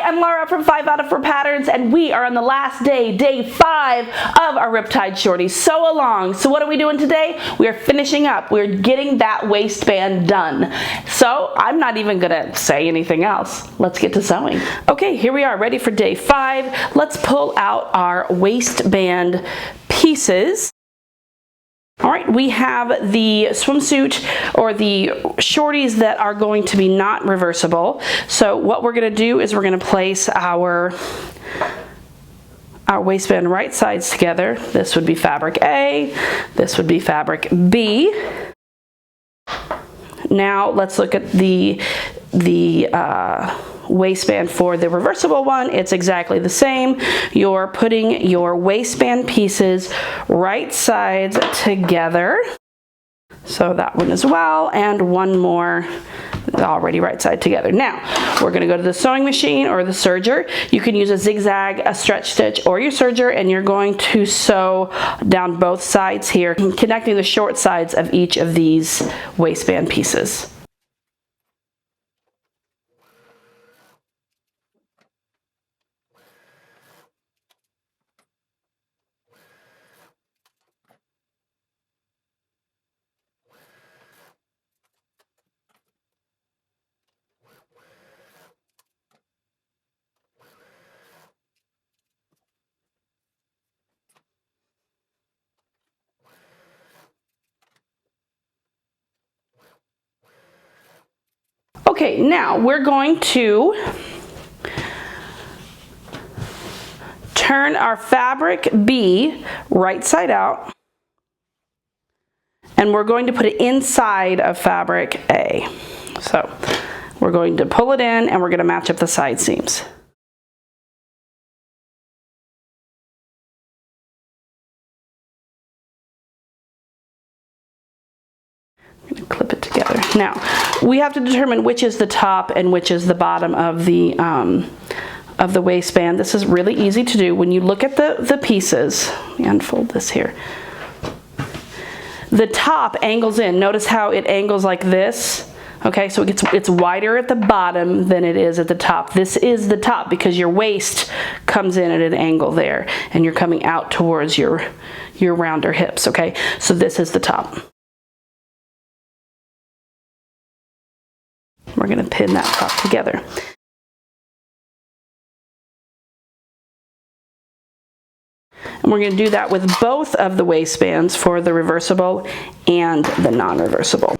I'm Laura from 5 out of 4 Patterns, and we are on the last day, day 5 of our Riptide Shorties. So along. So what are we doing today? We are finishing up. We're getting that waistband done. So I'm not even gonna say anything else. Let's get to sewing. Okay, here we are, ready for day 5. Let's pull out our waistband pieces. All right, we have the swimsuit or the shorties that are going to be not reversible. So what we're going to do is we're going to place our waistband right sides together. This would be fabric A, this would be fabric B. Now let's look at the waistband for the reversible one. It's exactly the same. You're putting your waistband pieces right sides together. So that one as well, and one more already right side together. Now we're going to go to the sewing machine or the serger. You can use a zigzag, a stretch stitch, or your serger, and you're going to sew down both sides here, connecting the short sides of each of these waistband pieces. Okay, now we're going to turn our fabric B right side out, and we're going to put it inside of fabric A. So we're going to pull it in, and we're going to match up the side seams. Clip it together. Now we have to determine which is the top and which is the bottom of the waistband. This is really easy to do. When you look at the pieces, let me unfold this here. The top angles in. Notice how it angles like this. Okay, so it's wider at the bottom than it is at the top. This is the top because your waist comes in at an angle there, and you're coming out towards your rounder hips. Okay, so this is the top. We're going to pin that top together. And we're going to do that with both of the waistbands for the reversible and the non-reversible.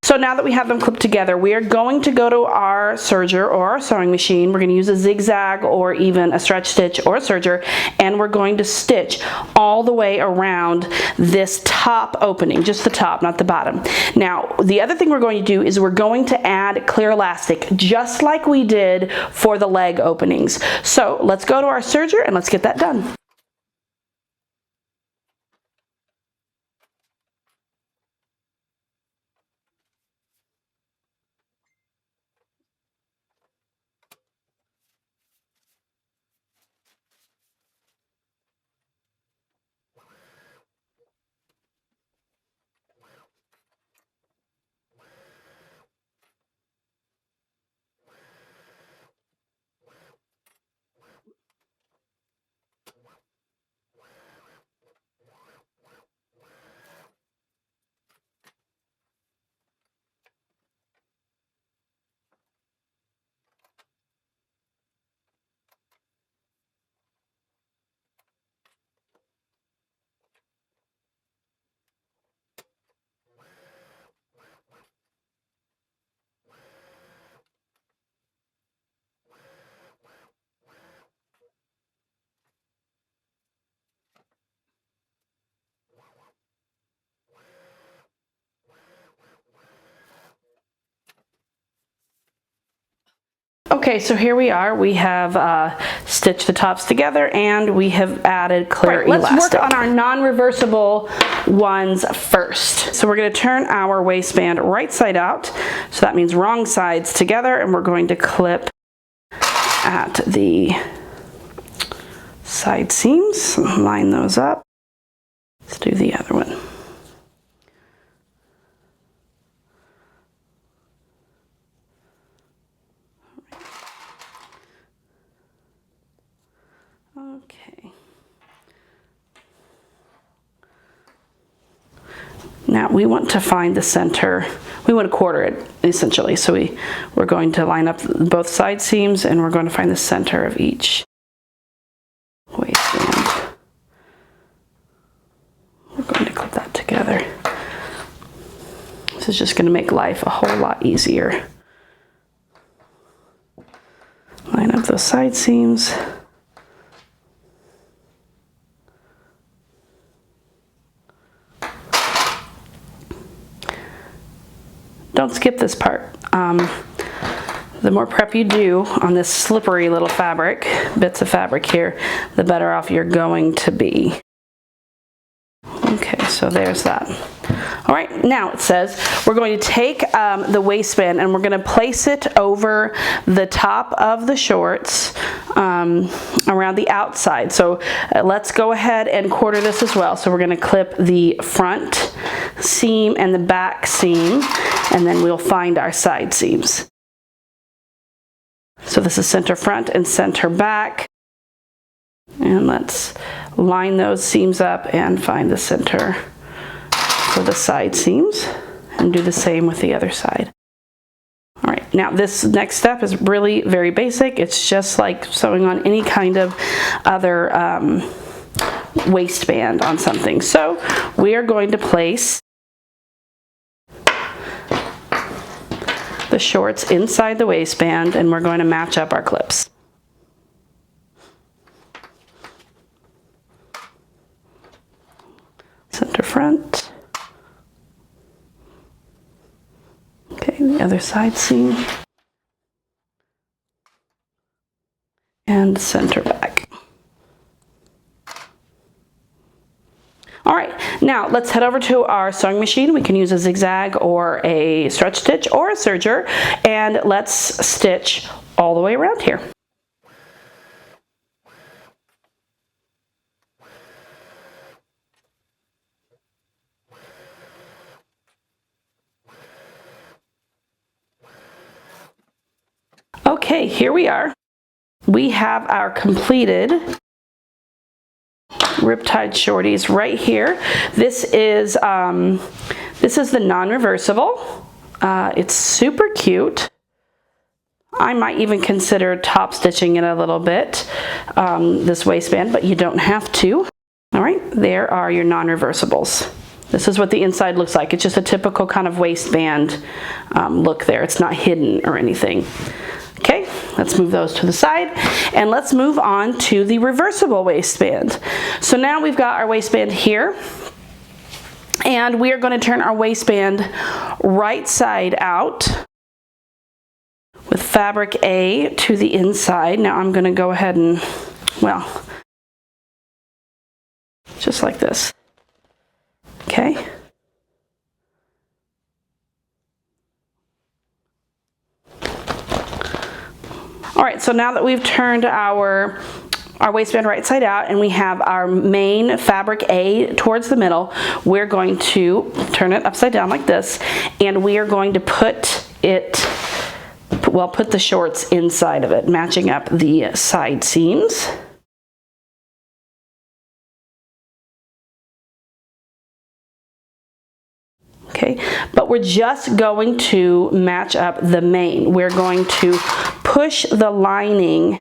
So now that we have them clipped together, we are going to go to our serger or our sewing machine. We're going to use a zigzag or even a stretch stitch or a serger, and we're going to stitch all the way around this top opening, just the top, not the bottom. Now, the other thing we're going to do is we're going to add clear elastic, just like we did for the leg openings. So let's go to our serger and let's get that done. Okay, so here we are. We have stitched the tops together and we have added clear elastic. Let's work on our non-reversible ones first. So we're going to turn our waistband right side out. So that means wrong sides together, and we're going to clip at the side seams, line those up. Let's do the other one. Okay. Now we want to find the center. We want to quarter it essentially. So we're going to line up both side seams and we're going to find the center of each waistband. We're going to clip that together. This is just going to make life a whole lot easier. Line up those side seams. Don't skip this part. The more prep you do on this slippery little fabric, bits of fabric here, the better off you're going to be. Okay, so there's that. All right, now it says we're going to take the waistband and we're going to place it over the top of the shorts around the outside. So let's go ahead and quarter this as well. So we're going to clip the front seam and the back seam, and then we'll find our side seams. So this is center front and center back. And let's line those seams up and find the center for the side seams and do the same with the other side. All right, now this next step is really very basic. It's just like sewing on any kind of other waistband on something. So we are going to place the shorts inside the waistband and we're going to match up our clips. Center front. Okay, the other side seam. And center back. All right, now let's head over to our sewing machine. We can use a zigzag or a stretch stitch or a serger, and let's stitch all the way around here. Okay, here we are. We have our completed Riptide Shorties right here. This is the non-reversible. It's super cute. I might even consider top stitching it a little bit, this waistband, but you don't have to. All right, there are your non-reversibles. This is what the inside looks like. It's just a typical kind of waistband look there. It's not hidden or anything. Okay, let's move those to the side and let's move on to the reversible waistband. So now we've got our waistband here and we are going to turn our waistband right side out with fabric A to the inside. Now I'm going to go ahead and, well, just like this. Okay. All right, so now that we've turned our waistband right side out and we have our main fabric A towards the middle, we're going to turn it upside down like this, and we are going to put the shorts inside of it, matching up the side seams. Okay, but we're just going to match up the main. We're going to push the lining,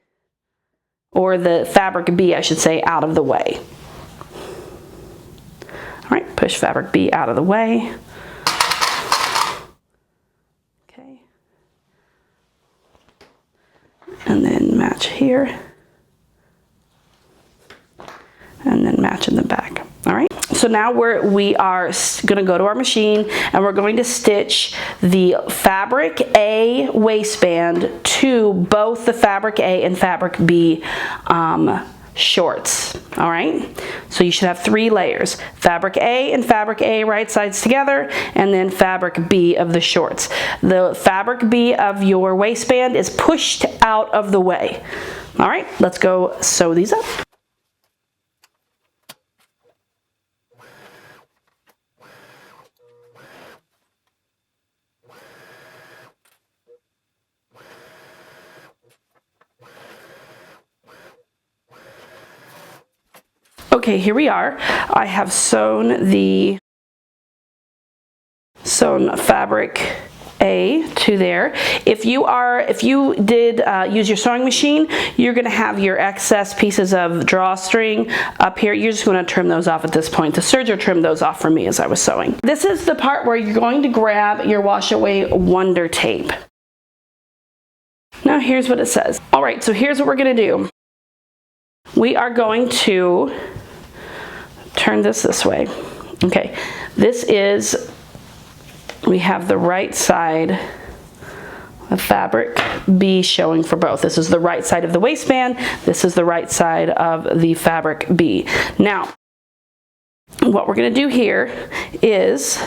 or the fabric B, I should say, out of the way. All right, push fabric B out of the way. Okay. And then match here. And then match in the back. All right, so now we are going to go to our machine and we're going to stitch the fabric A waistband to both the fabric A and fabric B shorts. All right, so you should have 3 layers: fabric A and fabric A right sides together, and then fabric B of the shorts. The fabric B of your waistband is pushed out of the way. All right, let's go sew these up. Okay, here we are. I have sewn fabric A to there. If you did use your sewing machine, you're going to have your excess pieces of drawstring up here. You're just going to trim those off at this point. The serger trimmed those off for me as I was sewing. This is the part where you're going to grab your wash away wonder tape. Now here's what it says. All right, so here's what we're going to do. We are going to turn this way. Okay, we have the right side of fabric B showing for both. This is the right side of the waistband. This is the right side of the fabric B. Now, what we're going to do here is,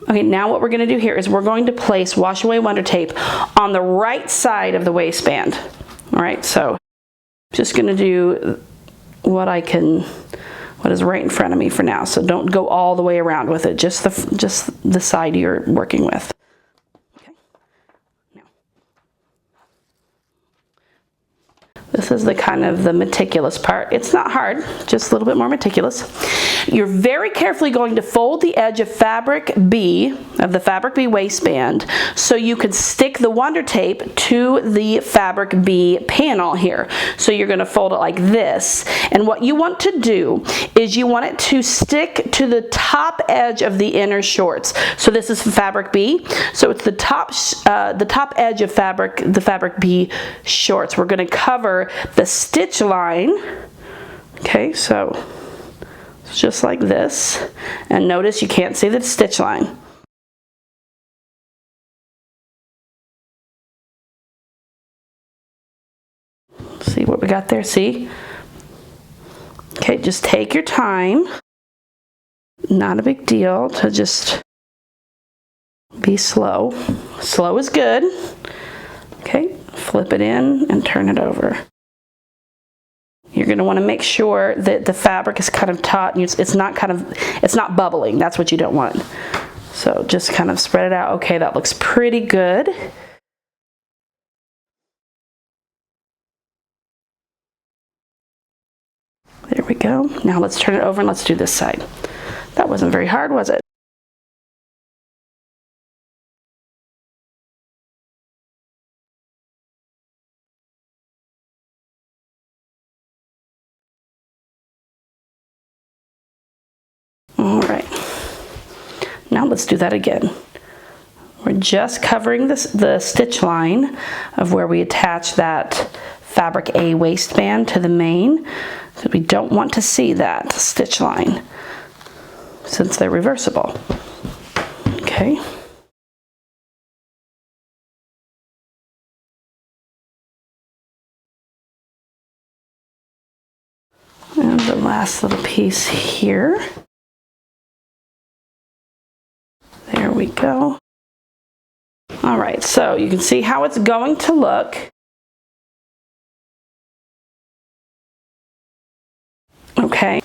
we're going to place wash away wonder tape on the right side of the waistband. All right, so just going to do what is right in front of me for now. So don't go all the way around with it, just the side you're working with. Okay. Now, this is the kind of the meticulous part. It's not hard, just a little bit more meticulous. You're very carefully going to fold the edge of fabric B, of the fabric B waistband, so you can stick the wonder tape to the fabric B panel here. So you're going to fold it like this. And what you want to do is you want it to stick to the top edge of the inner shorts. So this is fabric B. So it's the top edge of the fabric B shorts. We're going to cover the stitch line. Okay, so just like this, and notice you can't see the stitch line. See what we got there, see? Okay, just take your time. Not a big deal to just be slow. Slow is good. Okay, flip it in and turn it over. You're going to want to make sure that the fabric is kind of taut and it's not bubbling. That's what you don't want. So just kind of spread it out. Okay, that looks pretty good. There we go. Now let's turn it over and let's do this side. That wasn't very hard, was it? All right, now let's do that again. We're just covering the stitch line of where we attach that fabric A waistband to the main, because we don't want to see that stitch line since they're reversible. Okay. And the last little piece here. There we go. All right, so you can see how it's going to look. Okay,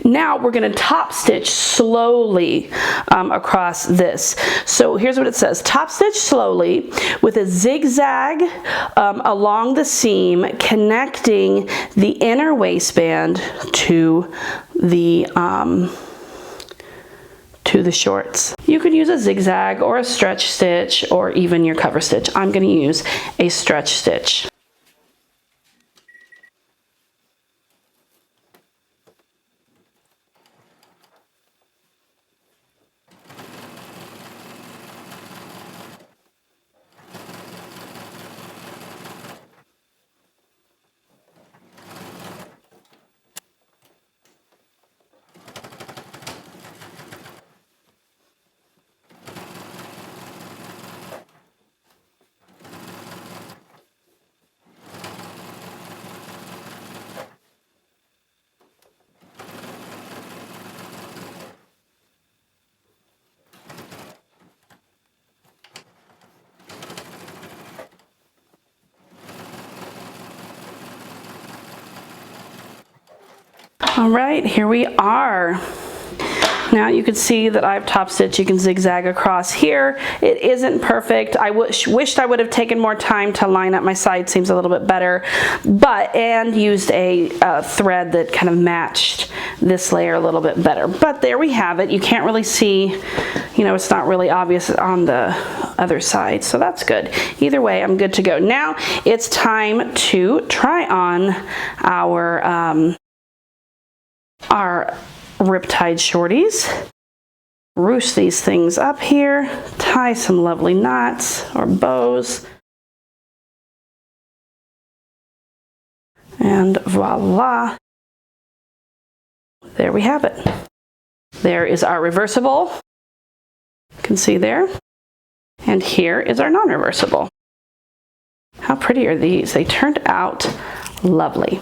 now we're going to top stitch slowly across this. So here's what it says: top stitch slowly with a zigzag along the seam, connecting the inner waistband to the shorts. You could use a zigzag or a stretch stitch or even your cover stitch. I'm going to use a stretch stitch. All right, here we are. Now you can see that I've top stitched. You can zigzag across here. It isn't perfect. I wished I would have taken more time to line up my side seams a little bit better, and used a thread that kind of matched this layer a little bit better. But there we have it. You can't really see, you know, it's not really obvious on the other side, so that's good. Either way, I'm good to go. Now it's time to try on our Riptide Shorties. Ruche these things up here, tie some lovely knots or bows, and voila, there we have it. There is our reversible, you can see there, and here is our non-reversible. How pretty are these? They turned out lovely.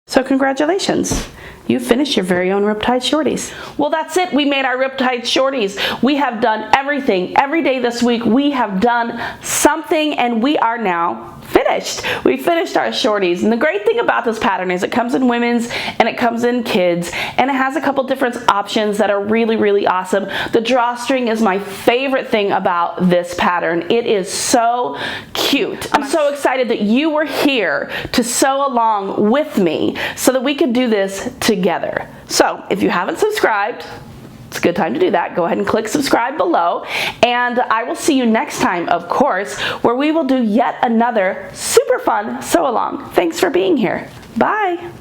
So congratulations, you finished your very own Riptide Shorties. Well, that's it. We made our Riptide Shorties. We have done everything. Every day this week, we have done something, and we are now finished. We finished our shorties. And the great thing about this pattern is it comes in women's and it comes in kids, and it has a couple different options that are really, really awesome. The drawstring is my favorite thing about this pattern. It is so cute. I'm so excited that you were here to sew along with me so that we could do this together. So if you haven't subscribed, it's a good time to do that. Go ahead and click subscribe below, and I will see you next time, of course, where we will do yet another super fun sew along. Thanks for being here. Bye.